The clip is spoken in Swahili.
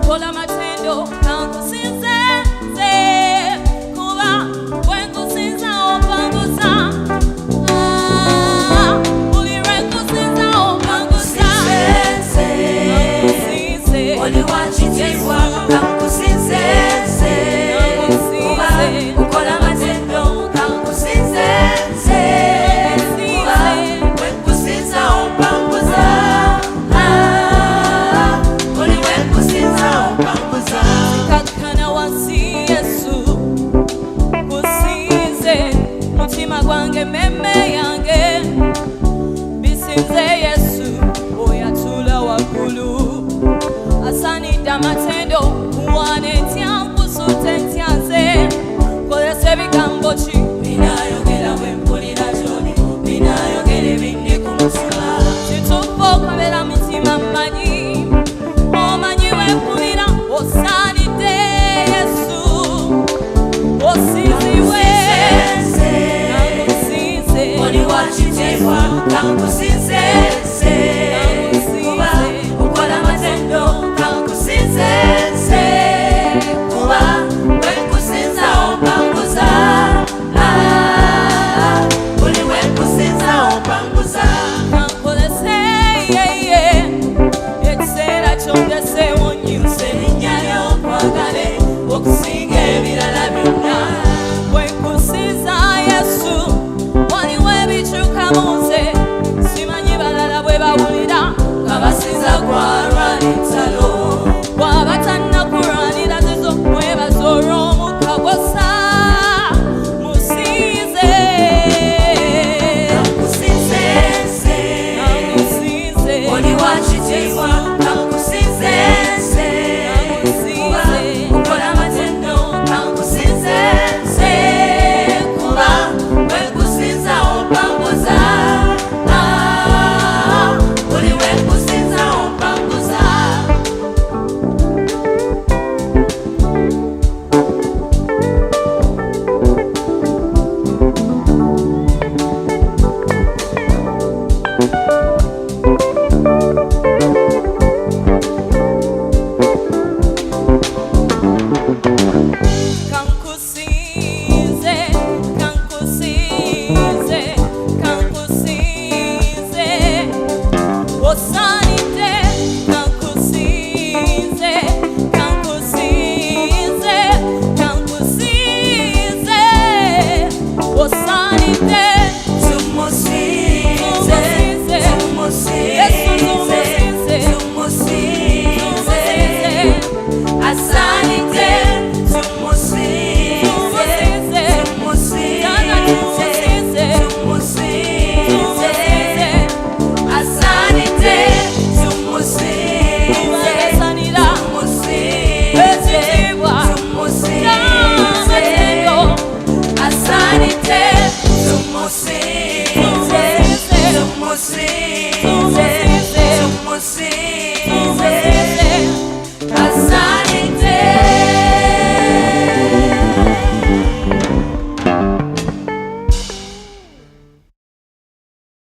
Kola matendo kankusinze kuba wenkusinza opanguza ulirenkusinza opanguza kankusinze oliwachitiwa kankusinze kuba ukola matendo kankusinze kuba wenkusinza opanguza kakana wansi Yesu kusinze mutima gwange meme yange bisinze Yesu oyatula wakulu asanida matendo kuwane tyankusute ntyanze kolese bigambo ki binayogera bwempulira kyoli binayogera ebindi ku mutima kituufu okwabera mutima mmanyi omanyi wempulira osanide Yesu osiziwe kankusinze oli wachitiwa kankusinze